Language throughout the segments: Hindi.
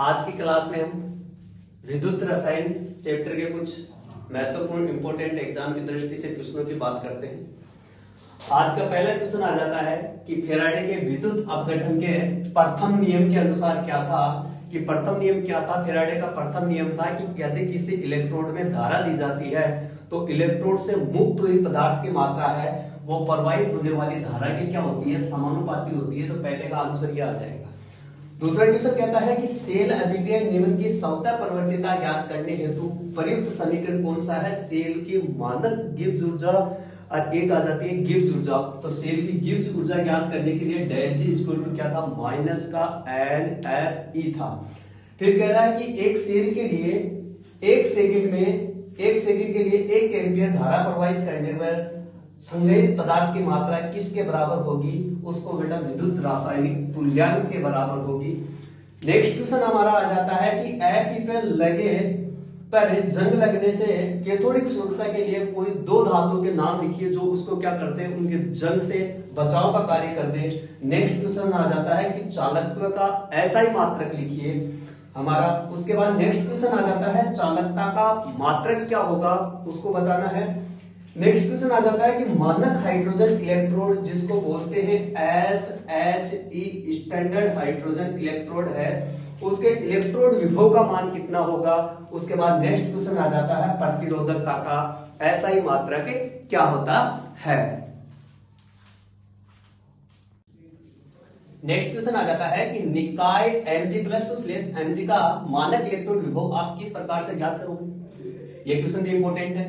आज की क्लास में हम विद्युत रसायन चैप्टर के कुछ महत्वपूर्ण इंपॉर्टेंट एग्जाम की दृष्टि से क्वेश्चनों की बात करते हैं। आज का पहला क्वेश्चन आ जाता है कि फैराडे के विद्युत अपघटन के प्रथम नियम के अनुसार क्या था। कि प्रथम नियम क्या था? फैराडे का प्रथम नियम था कि यदि किसी इलेक्ट्रोड में धारा दी जाती है तो इलेक्ट्रोड से मुक्त हुई पदार्थ की मात्रा है वो प्रवाहित होने वाली धारा की क्या होती है? समानुपाती होती है। तो पहले का आंसर ये आ जाएगा। दूसरा क्वेश्चन कहता है कि सेल अभिक्रिया नियमन की स्वतः प्रवर्तिता ज्ञात करने हेतु प्रयुक्त समीकरण कौन सा है? सेल की मानक गिब्स ऊर्जा और एक आ जाती है गिब्स ऊर्जा। तो सेल की गिब्स ऊर्जा ज्ञात करने के लिए डेल जी इक्वल टू क्या था? माइनस का एन एफ ई था। फिर कह रहा है कि एक सेल के लिए एक सेकंड के लिए 1 एम्पियर धारा प्रवाहित करने पर संग्रहित पदार्थ की मात्रा किसके बराबर होगी? उसको बेटा विद्युत रासायनिक तुल्यांक के बराबर होगी। नेक्स्ट क्वेश्चन हमारा आ जाता है कि एफ पर जंग लगने से कैथोडिक सुरक्षा के लिए कोई दो धातुओं के नाम लिखिए जो उसको क्या करते हैं? उनके जंग से बचाव का कार्य करते हैं। नेक्स्ट क्वेश्चन आ जाता है कि चालकत्व का ऐसा ही मात्रक लिखिए हमारा। उसके बाद नेक्स्ट क्वेश्चन आ जाता है चालकता का मात्रक क्या होगा उसको बताना है। नेक्स्ट क्वेश्चन आ जाता है कि मानक हाइड्रोजन इलेक्ट्रोड जिसको बोलते हैं SHE स्टैंडर्ड हाइड्रोजन इलेक्ट्रोड है उसके इलेक्ट्रोड विभव का मान कितना होगा। उसके बाद नेक्स्ट क्वेश्चन आ जाता है प्रतिरोधकता का ऐसा ही मात्रक क्या होता है। नेक्स्ट क्वेश्चन आ जाता है कि निकाय Mg+2/Mg का मानक इलेक्ट्रोड विभव आप किस प्रकार से ज्ञात करोगे? ये क्वेश्चन भी इंपॉर्टेंट है।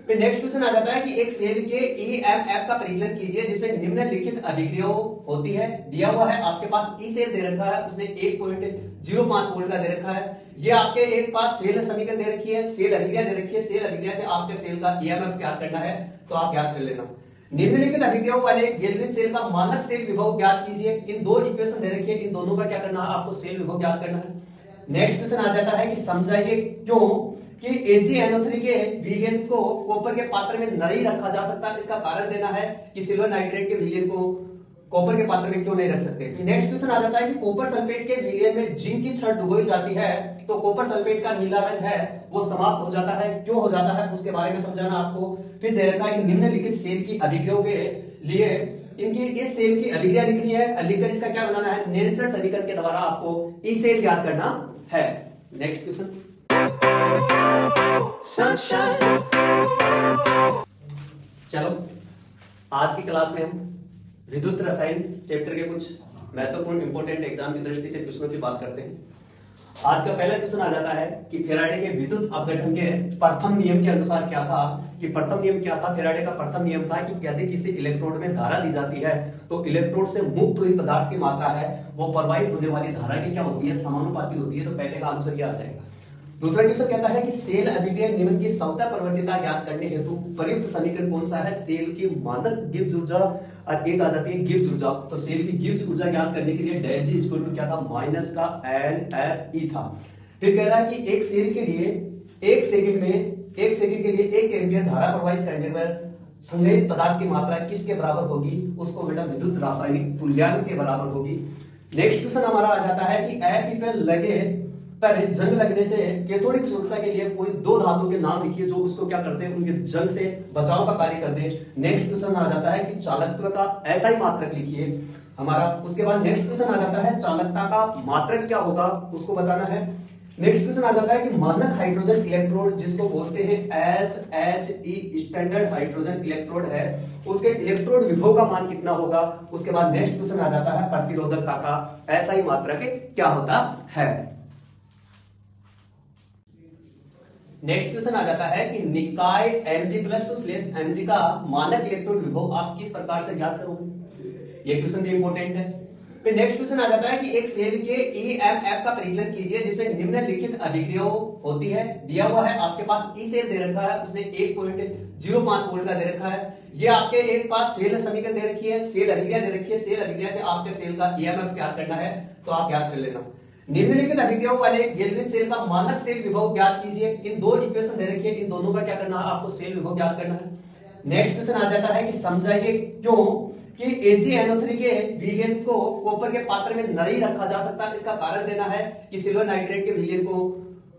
फिर नेक्स्ट क्वेश्चन आ जाता है कि एक सेल के EMF का परीक्षण कीजिए जिसमें निम्नलिखित अभिक्रिया होती है। दिया हुआ है आपके पास ई सेल दे रखा है, उसने 1.05 वोल्ट का दे रखा है। ये आपके एक पास सेल समीकरण दे रखी है, सेल अभिक्रिया दे रखी है। सेल अभिक्रिया से आपके सेल का EMF ज्ञात करना है तो आप ज्ञात कर लेना। निम्नलिखित अभिक्रियाओं वाले गैल्वेनिक सेल का मानक सेल विभव ज्ञात कीजिए। इन दो इक्वेशन दे रखी है, इन दोनों का क्या करना है? आपको सेल विभव ज्ञात करना है। नेक्स्ट क्वेश्चन आ जाता है कि समझाइए क्यों कि AgNO3 के विलयन को कॉपर के पात्र में नहीं रखा जा सकता। इसका कारण देना है कि सिल्वर नाइट्रेट के विलयन को कॉपर के पात्र में क्यों नहीं रख सकते। नेक्स्ट क्वेश्चन आ जाता है कि कॉपर सल्फेट के विलयन में जिंक की छड़ डुबोई जाती है तो कॉपर सल्फेट का नीला रंग है वो समाप्त हो जाता है, क्यों हो जाता है उसके बारे में समझाना आपको। फिर दे रखा है निम्नलिखित सेल की अभिक्रियाओं के लिए इनकी इस सेल की अभिक्रिया लिखनी है, लिखकर इसका क्या बनाना है? नेल्सन समीकरण के द्वारा आपको ई सेल ज्ञात करना है। नेक्स्ट क्वेश्चन चलो आज की क्लास में हम विद्युत रसायन चैप्टर के कुछ महत्वपूर्ण इंपॉर्टेंट एग्जाम की दृष्टि से क्वेश्चनों की बात करते हैं। आज का पहला क्वेश्चन आ जाता है कि फैराडे के विद्युत अपघटन के प्रथम नियम के अनुसार क्या था। कि प्रथम नियम क्या था? फैराडे का प्रथम नियम था कि यदि किसी इलेक्ट्रोड में धारा दी जाती है तो इलेक्ट्रोड से मुक्त हुई पदार्थ की मात्रा है वो प्रवाहित होने वाली धारा की क्या होती है? समानुपाती होती है। तो पहले का आंसर ये आ जाएगा। दूसरा क्वेश्चन कहता है कि सेल अभिक्रिया नियमन की स्वतः प्रवर्तिता ज्ञात करने हेतु प्रयुक्त समीकरण कौन सा है? सेल की मानक गिब्स ऊर्जा और एक आ जाती है गिब्स ऊर्जा। तो सेल की गिब्स ऊर्जा ज्ञात करने के लिए डेल जी इक्वल टू क्या था? माइनस का एन एफ ई था। फिर कह रहा है कि एक सेल के लिए एक सेकंड के लिए 1 एम्पियर धारा प्रवाहित करने पर संग्रहित पदार्थ की मात्रा किसके बराबर होगी? उसको बेटा विद्युत रासायनिक तुल्यांक के बराबर होगी। नेक्स्ट क्वेश्चन हमारा आ जाता है कि पर जंग लगने से कैथोडिक सुरक्षा के लिए कोई दो धातुओं के नाम लिखिए जो उसको क्या करते हैं? उनके जंग से बचाव का कार्य करते हैं। नेक्स्ट क्वेश्चन आ जाता है कि चालकत्व का ऐसा ही मात्रक लिखिए हमारा। उसके बाद नेक्स्ट क्वेश्चन आ जाता है चालकता का मात्रक क्या होगा उसको बताना है। नेक्स्ट क्वेश्चन आ जाता है कि मानक हाइड्रोजन इलेक्ट्रोड जिसको बोलते हैं SHE स्टैंडर्ड हाइड्रोजन इलेक्ट्रोड है उसके इलेक्ट्रोड विभव का मान कितना होगा। उसके बाद नेक्स्ट क्वेश्चन आ जाता है प्रतिरोधकता का ऐसा ही मात्रक क्या होता है। नेक्स्ट क्वेश्चन आ जाता है कि निकाय Mg+2/Mg का मानक इलेक्ट्रोड विभव आप किस प्रकार से ज्ञात करोगे? ये क्वेश्चन भी इंपॉर्टेंट है। फिर नेक्स्ट क्वेश्चन आ जाता है कि एक सेल के EMF का परीक्षण कीजिए जिसमें निम्नलिखित अभिक्रिया होती है। दिया हुआ है आपके पास ई सेल दे रखा है, उसने 1.05 वोल्ट का दे रखा है। ये आपके एक पास सेल समीकरण दे रखी है, सेल अभिक्रिया दे रखी है। सेल अभिक्रिया से आपके सेल का EMF ज्ञात करना है तो आप ज्ञात कर लेना। निम्नलिखित अभिक्रियाओं वाले गैल्वेनिक सेल का मानक सेल विभव ज्ञात कीजिए। इन दो इक्वेशन दे रखी है, इन दोनों का क्या करना है? आपको सेल विभव ज्ञात करना है। नेक्स्ट क्वेश्चन आ जाता है कि समझाइए क्यों कि AgNO3 के विलयन को कॉपर के पात्र में नहीं रखा जा सकता। इसका कारण देना है कि सिल्वर नाइट्रेट के विलयन को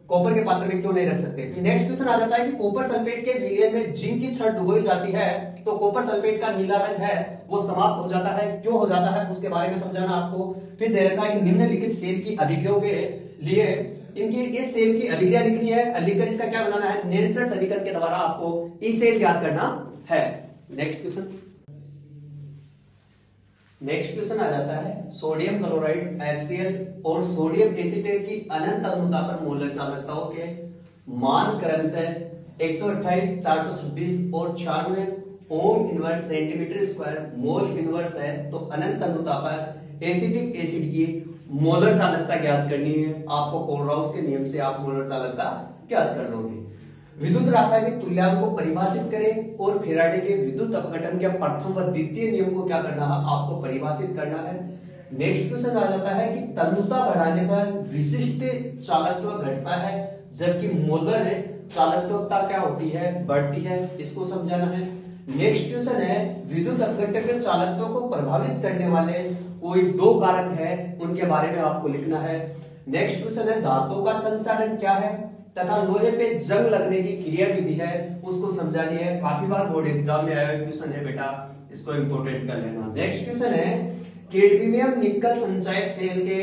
कॉपर के पात्र में क्यों नहीं रख सकते। फिर नेक्स्ट क्वेश्चन आ जाता है कि कॉपर सल्फेट के विलयन में जिंक की छड़ डुबोई जाती है तो कॉपर सल्फेट का नीला रंग है वो समाप्त हो जाता है, क्यों हो जाता है उसके बारे में समझाना आपको। फिर दे रखा है निम्नलिखित सेल की अभिक्रियाओं के लिए इनकी इस सेल की अभिक्रिया लिखनी है, लिखकर इसका क्या बनाना है, नेल्सन समीकरण के द्वारा आपको ई सेल याद करना है। नेक्स्ट क्वेश्चन आ जाता है सोडियम क्लोराइड HCl और सोडियम एसीटेट की अनंत अम्लता पर मोलर चालकताओं के मान क्रमशः 128, 426 और 96 ohm inverse centimetre square mole inverse है। तो अनंत अम्लता पर एसिटिक एसिड की मोलर चालकता ज्ञात करनी है। आपको कोलराउस के नियम से आप मोलर चालकता ज्ञात कर लोगे। विद्युत रासायनिक तुल्यांक को परिभाषित करें और फेराडे के विद्युत अपघटन के प्रथम व द्वितीय नियम को क्या करना है, आपको परिभाषित करना है। नेक्स्ट क्वेश्चन आ जाता है कि तन्यता बढ़ाने पर विशिष्ट चालकत्व घटता है जबकि मोलर चालकत्वता क्या होती है, बढ़ती है, इसको समझाना है। नेक्स्ट क्वेश्चन है विद्युत अपघटन के चालकत्व को प्रभावित करने वाले कोई दो कारक है उनके बारे में आपको लिखना है। नेक्स्ट क्वेश्चन है धातुओं का संसाधन क्या है तथा लोहे पे जंग लगने की क्रिया विधि है उसको समझानी है। काफी बार बोर्ड एग्जाम में आया हुआ क्वेश्चन है बेटा, इसको इंपोर्टेंट कर लेना। नेक्स्ट क्वेश्चन है कैडमियम निकल संचयक सेल के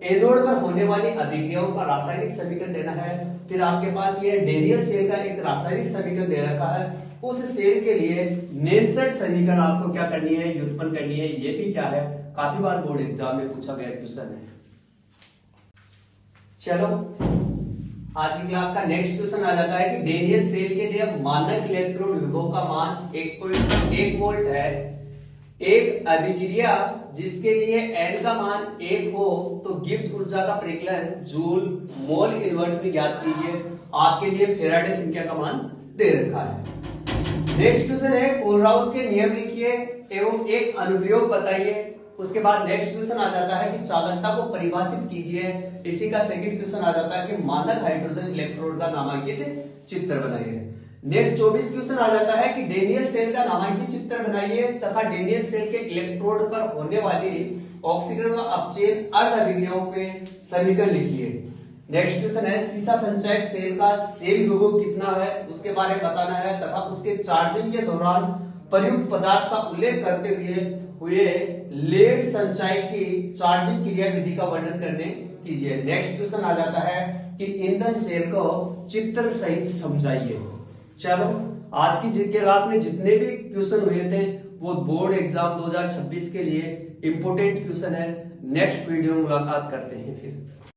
एनोड पर होने वाली अभिक्रियाओं का रासायनिक समीकरण देना है। फिर आपके पास ये डेनियल सेल का एक रासायनिक समीकरण दे रखा है, उस सेल के लिए नेल्सन समीकरण आपको क्या करनी है, व्युत्पन्न करनी है। ये भी क्या है, काफी बार बोर्ड एग्जाम में पूछा गया क्वेश्चन है। चलो आज की क्लास का नेक्स्ट क्वेश्चन आ जाता है कि डेनियल सेल के लिए मानक इलेक्ट्रोड विभव का मान 1.1 वोल्ट है। एक अभिक्रिया जिसके लिए n का मान 1 हो तो गिब्स ऊर्जा का परिकलन जूल मोल इनवर्स में ज्ञात कीजिए। आपके लिए फेराडे संख्या का मान दे रखा है। नेक्स्ट क्वेश्चन है कोलराउस के नियम लिखिए एवं एक अनुप्रयोग बताइए। उसके बाद नेक्स्ट क्वेश्चन आ जाता है कि चालकता को परिभाषित कीजिए। इसी का सेकंड क्वेश्चन आ जाता है कि मानक हाइड्रोजन इलेक्ट्रोड का नामांकित चित्र बनाइए। नेक्स्ट 24 क्वेश्चन आ जाता है कि डेनियल सेल का नामांकित चित्र बनाइए तथा डेनियल सेल के इलेक्ट्रोड पर होने वाली ऑक्सीकरण व अपचयन अर्ध अभिक्रियाओं के समीकरण लिखिए। नेक्स्ट क्वेश्चन है सीसा संचयक सेल का सेल विभव कितना है उसके बारे में बताना है तथा उसके चार्जिंग के दौरान प्रयुक्त पदार्थ का उल्लेख करते हुए लेड संचय की चार्जिंग क्रिया विधि का वर्णन करने कीजिए। नेक्स्ट क्वेश्चन आ जाता है कि ईंधन सेल को चित्र सहित समझाइए। चलो आज की क्लास में जितने भी क्वेश्चन हुए थे वो बोर्ड एग्जाम 2026 के लिए इंपोर्टेंट क्वेश्चन है। नेक्स्ट वीडियो में मुलाकात करते हैं फिर।